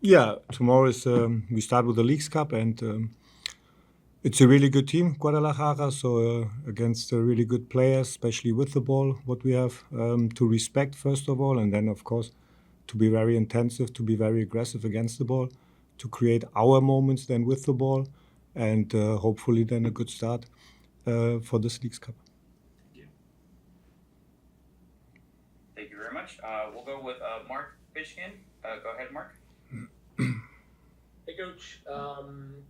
Yeah, tomorrow is we start with the Leagues Cup, and it's a really good team, Guadalajara. So against really good players, especially with the ball, what we have to respect first of all, and then of course to be very intensive, to be very aggressive against the ball, to create our moments then with the ball, and hopefully then a good start for this Leagues Cup. Thank you very much. We'll go with Mark Fishkin. Go ahead, Mark. Hey, Coach.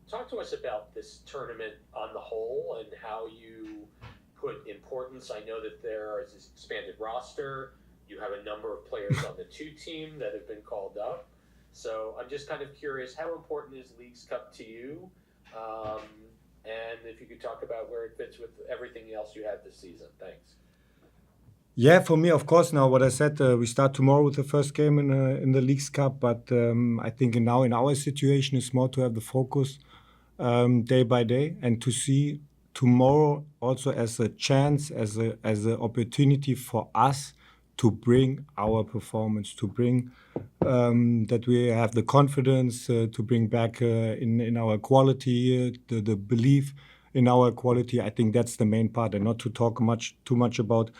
Talk to us about this tournament on the whole and how you put importance. I know that there is this expanded roster. You have a number of players on the two team that have been called up. So I'm just kind of curious, how important is Leagues Cup to you? And if you could talk about where it fits with everything else you had this season. Thanks. Yeah, for me, of course. Now, what I said, we start tomorrow with the first game in the Leagues Cup, but I think now in our situation, it's more to have the focus day by day and to see tomorrow also as a chance, as an opportunity for us to bring our performance, to bring that we have the confidence to bring back in our quality, the belief in our quality. I think that's the main part, and not to talk too much about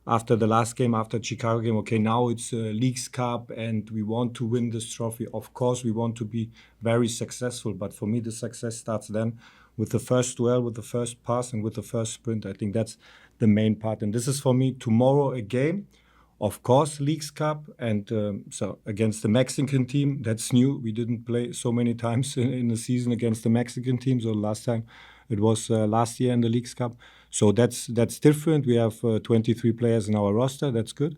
after the last game, after Chicago game. Okay, now it's Leagues Cup, and we want to win this trophy. Of course, we want to be very successful, but for me, the success starts then with the first duel, with the first pass, and with the first sprint. I think that's the main part, and this is for me tomorrow a game. Of course, Leagues Cup, and so against the Mexican team, that's new. We didn't play so many times in the season against the Mexican team. So last time it was last year in the Leagues Cup. So that's different. We have 23 players in our roster. That's good.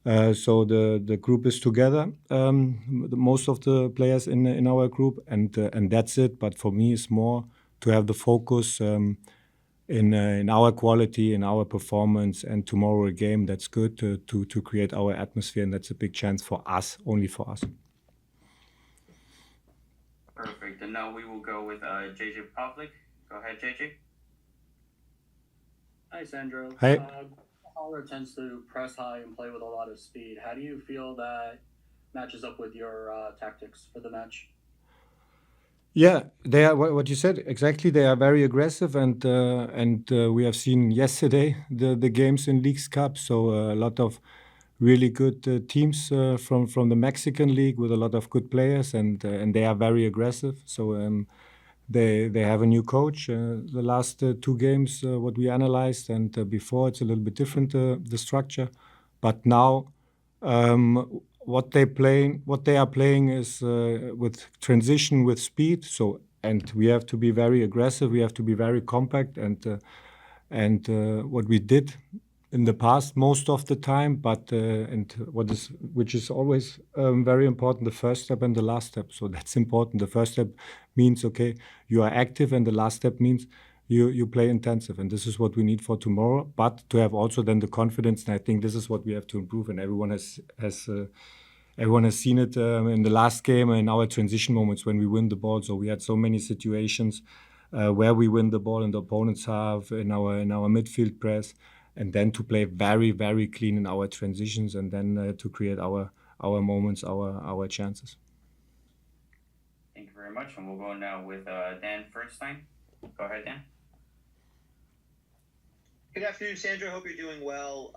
So the group is together. Most of the players in our group, and that's it. But for me, it's more to have the focus. In our quality, in our performance, and tomorrow a game that's good to create our atmosphere, and that's a big chance for us, only for us. Perfect. And now we will go with JJ Pavlik. Go ahead, JJ. Hi, Sandro. Hey. Guadalajara tends to press high and play with a lot of speed. How do you feel that matches up with your tactics for the match? Yeah, they are what you said exactly. They are very aggressive, and we have seen yesterday the games in Leagues Cup. So a lot of really good teams from the Mexican League with a lot of good players, and they are very aggressive. So they have a new coach. The last two games, what we analyzed, and before it's a little bit different the structure, but now. What they are playing is with transition, with speed. So, and we have to be very aggressive. We have to be very compact, and what we did in the past most of the time. But and which is always very important, the first step and the last step. So that's important. The first step means okay, you are active, and the last step means you play intensive, and this is what we need for tomorrow. But to have also then the confidence, and I think this is what we have to improve. And everyone has seen it in the last game in our transition moments when we win the ball. So we had so many situations where we win the ball in the opponent's half, in our midfield press, and then to play very, very clean in our transitions, and then to create our moments, our chances. Thank you very much. And we'll go now with Dan Fernstein. Go ahead, Dan. Good afternoon, Sandro. Hope you're doing well.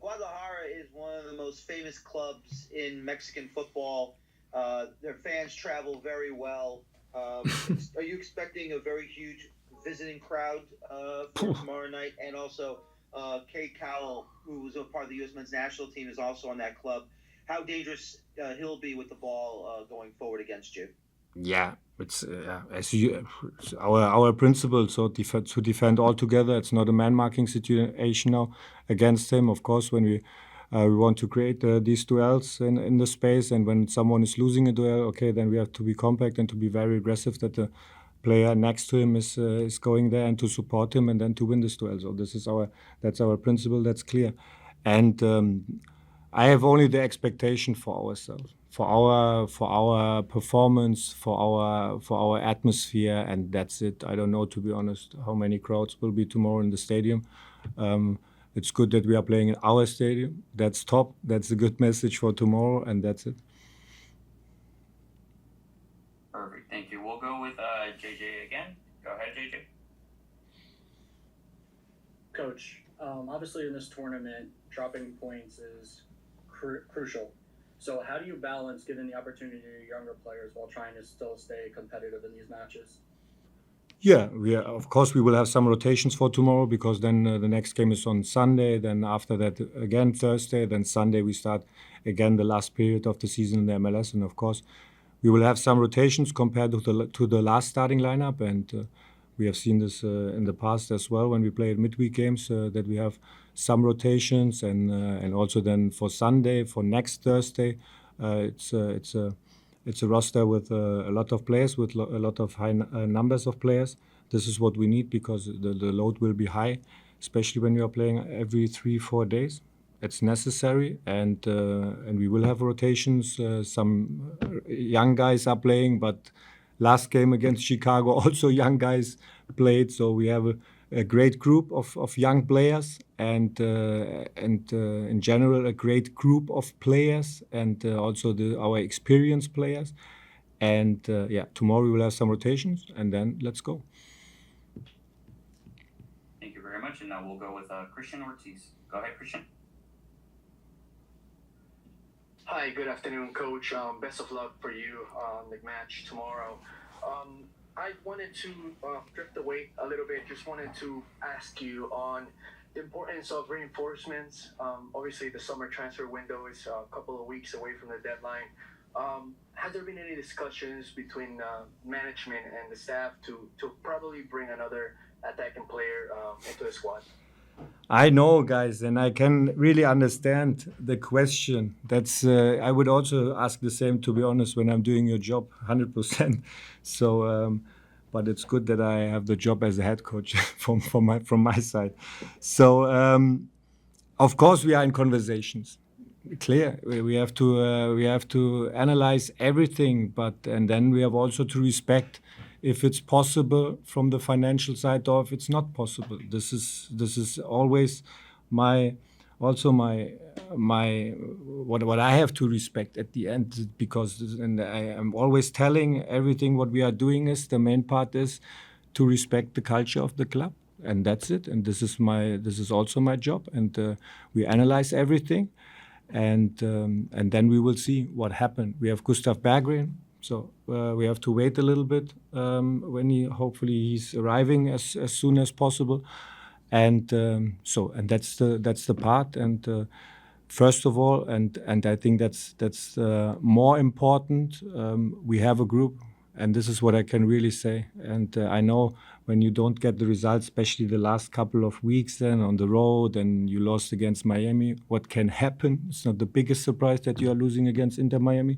Guadalajara is one of the most famous clubs in Mexican football. Their fans travel very well. Are you expecting a very huge visiting crowd for tomorrow night? And also, Kay Cowell, who was a part of the U.S. men's national team, is also on that club. How dangerous he'll be with the ball going forward against you? Yeah, it's our principle. So to defend all together. It's not a man marking situation now against him. Of course, when we want to create these duels in the space, and when someone is losing a duel, okay, then we have to be compact and to be very aggressive. That the player next to him is going there and to support him and then to win this duel. So that's our principle. That's clear, and I have only the expectation for ourselves, for our performance, for our atmosphere, and that's it. I don't know, to be honest, how many crowds will be tomorrow in the stadium. It's good that we are playing in our stadium. That's top. That's a good message for tomorrow, and that's it. Perfect. Thank you. We'll go with JJ again. Go ahead, JJ. Coach, obviously in this tournament, dropping points is crucial. So how do you balance giving the opportunity to younger players while trying to still stay competitive in these matches? Yeah, of course we will have some rotations for tomorrow because then the next game is on Sunday. Then after that again Thursday. Then Sunday we start again the last period of the season in the MLS. And of course we will have some rotations compared to the last starting lineup. And we have seen this in the past as well when we played midweek games that we have some rotations. And also then for Sunday, for next Thursday, it's a roster with a lot of players, with a lot of high numbers of players. This is what we need because the load will be high, especially when you are playing every 3-4 days. It's necessary, and we will have rotations. Some young guys are playing, but last game against Chicago, also young guys played. So we have a great group of young players, and in general a great group of players, and also our experienced players. And tomorrow we will have some rotations, and then let's go. Thank you very much. And now we'll go with Christian Ortiz. Go ahead, Christian. Hi, good afternoon, Coach. Best of luck for you on the match tomorrow. I wanted to drift away a little bit. Just wanted to ask you on the importance of reinforcements. Obviously, the summer transfer window is a couple of weeks away from the deadline. Has there been any discussions between management and the staff to probably bring another attacking player into the squad? I know, guys, and I can really understand the question. That's I would also ask the same, to be honest, when I'm doing your job, 100%. So, but it's good that I have the job as a head coach from my side. So, of course, we are in conversations. Clear, we have to analyze everything, and then we have also to respect if it's possible from the financial side or if it's not possible. This is always what I have to respect at the end, because and I am always telling everything what we are doing is the main part is to respect the culture of the club, and that's it. And this is also my job, and we analyze everything, and then we will see what happened. We have Gustav Berggren. So we have to wait a little bit when hopefully he's arriving as soon as possible, and that's the part. And first of all, and I think that's more important. We have a group, and this is what I can really say. And I know when you don't get the results, especially the last couple of weeks, then on the road, and you lost against Miami, what can happen? It's not the biggest surprise that you are losing against Inter Miami.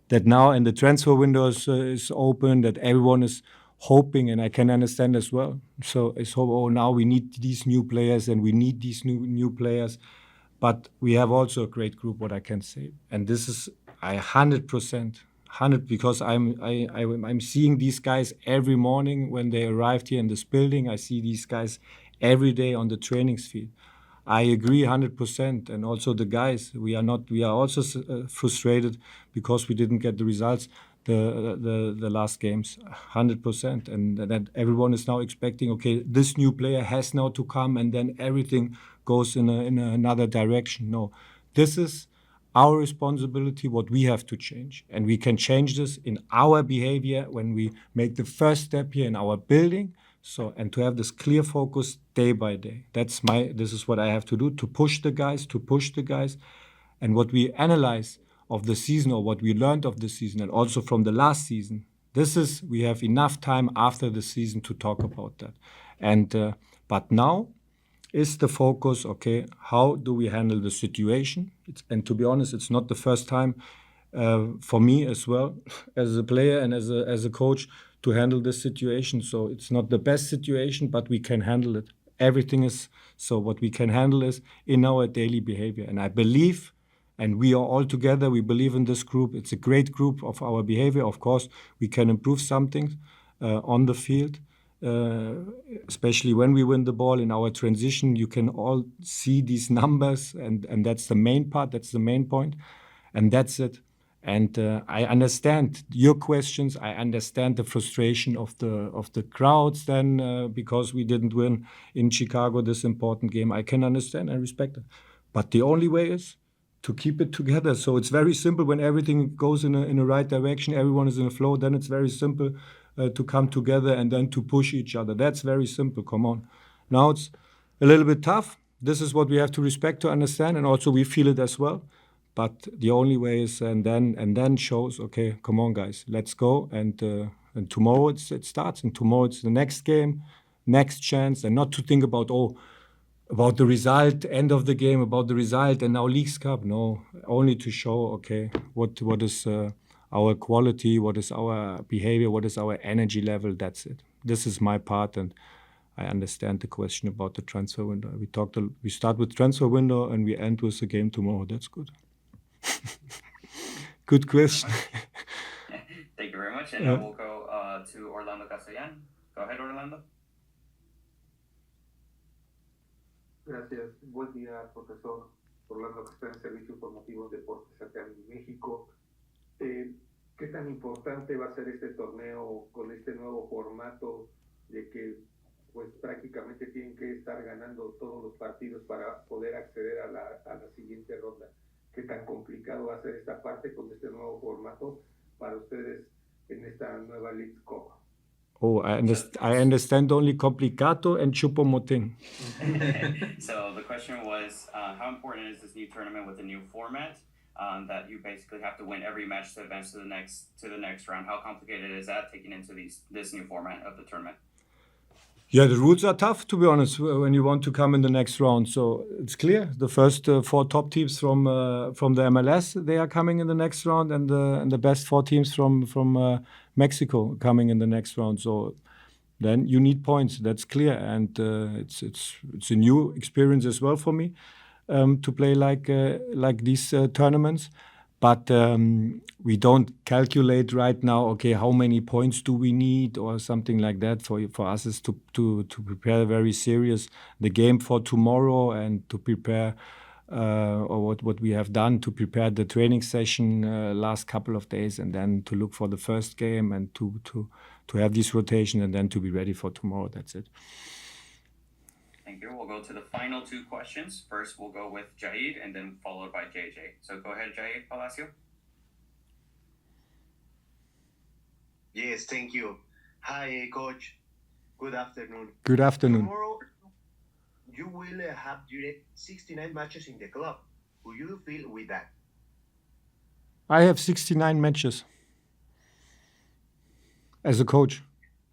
That now, and the transfer window is open, that everyone is hoping, and I can understand as well. So it's now we need these new players, and we need these new players. But we have also a great group, what I can say. And this is 100%, because I'm seeing these guys every morning when they arrived here in this building. I see these guys every day on the training field. I agree 100%, and also the guys. We are also frustrated because we didn't get the results the last games, 100%, and that everyone is now expecting. Okay, this new player has now to come, and then everything goes in another direction. No, this is our responsibility. What we have to change, and we can change this in our behavior when we make the first step here in our building. So, and to have this clear focus day by day. This is what I have to do, to push the guys. And what we analyze of the season, or what we learned of the season, and also from the last season, we have enough time after the season to talk about that. And, but now is the focus, okay, how do we handle the situation? And to be honest, it's not the first time for me as well, as a player and as a coach, to handle this situation. So it's not the best situation, but we can handle it. Everything is, so what we can handle is in our daily behavior. And I believe, and we are all together, we believe in this group. It's a great group of our behavior. Of course, we can improve something on the field, especially when we win the ball in our transition. You can all see these numbers, and that's the main part, that's the main point. And that's it. And I understand your questions. I understand the frustration of the crowds then because we didn't win in Chicago this important game. I can understand and respect it. But the only way is to keep it together. So it's very simple when everything goes in a right direction, everyone is in a flow, then it's very simple to come together and then to push each other. That's very simple. Come on. Now it's a little bit tough. This is what we have to respect, to understand, and also we feel it as well. But the only way is and then shows, okay, come on, guys, let's go. And tomorrow it starts, and tomorrow it's the next game, next chance, and not to think about the result, end of the game, about the result, and now Leagues Cup. No, only to show, okay, what is our quality, what is our behavior, what is our energy level. That's it. This is my part, and I understand the question about the transfer window. We start with transfer window and we end with the game tomorrow. That's good. Good question. Thank you very much. And now we'll go to Orlando Castellan. Go ahead, Orlando. Gracias. Buen día, profesor Orlando Castellan, Servicio Informativo de Deportes acá en México. ¿Qué tan importante va a ser este torneo con este nuevo formato de que pues prácticamente tienen que estar ganando todos los partidos para poder acceder a la siguiente ronda? ¿Qué tan complicado va a ser esta parte con este nuevo formato para ustedes en esta nueva League Cup? Oh, I understand only complicato and chupomoting. So the question was, how important is this new tournament with a new format that you basically have to win every match to advance to the next round? How complicated is that taking into this new format of the tournament? Yeah, the rules are tough, to be honest, when you want to come in the next round. So it's clear. The first 4 top teams from the MLS, they are coming in the next round, and the best 4 teams from Mexico coming in the next round. So then you need points. That's clear, and it's a new experience as well for me to play like these tournaments. But we don't calculate right now, okay, how many points do we need or something like that. For us is to prepare very serious the game for tomorrow and to prepare or what we have done to prepare the training session last couple of days, and then to look for the first game and to have this rotation and then to be ready for tomorrow. That's it. Thank you. We'll go to the final 2 questions. First, we'll go with Jaid and then followed by JJ. So go ahead, Jaid Palacio. Yes, thank you. Hi, Coach. Good afternoon. Good afternoon. Tomorrow, you will have direct 69 matches in the club. How do you feel with that? I have 69 matches as a coach.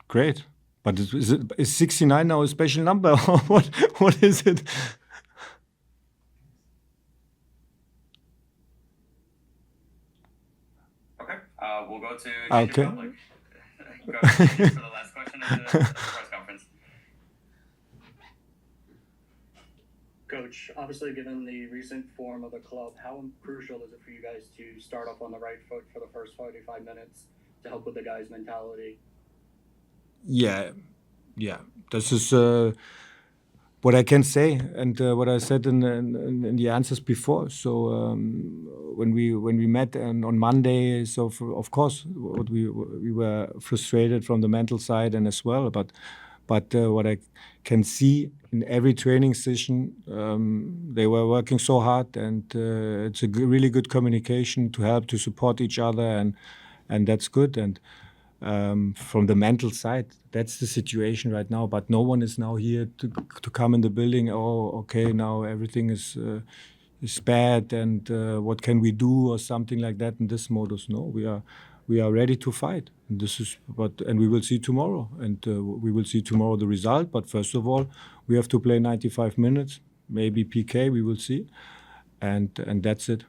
Great. But is 69 now a special number, or what is it? Okay. We'll go to Okay. Public. Go ahead for the last question of the press conference. Coach, obviously, given the recent form of the club, how crucial is it for you guys to start off on the right foot for the first 45 minutes to help with the guys' mentality? Yeah. This is what I can say, and what I said in the answers before. So when we met on Monday, so of course we were frustrated from the mental side and as well. But what I can see in every training session, they were working so hard, and it's a really good communication to help to support each other, and that's good. And from the mental side, that's the situation right now. But no one is now here to come in the building. Oh, okay, now everything is bad, and what can we do or something like that in this modus? No, we are ready to fight. And and we will see tomorrow, and we will see tomorrow the result. But first of all, we have to play 95 minutes, maybe PK. We will see, and that's it.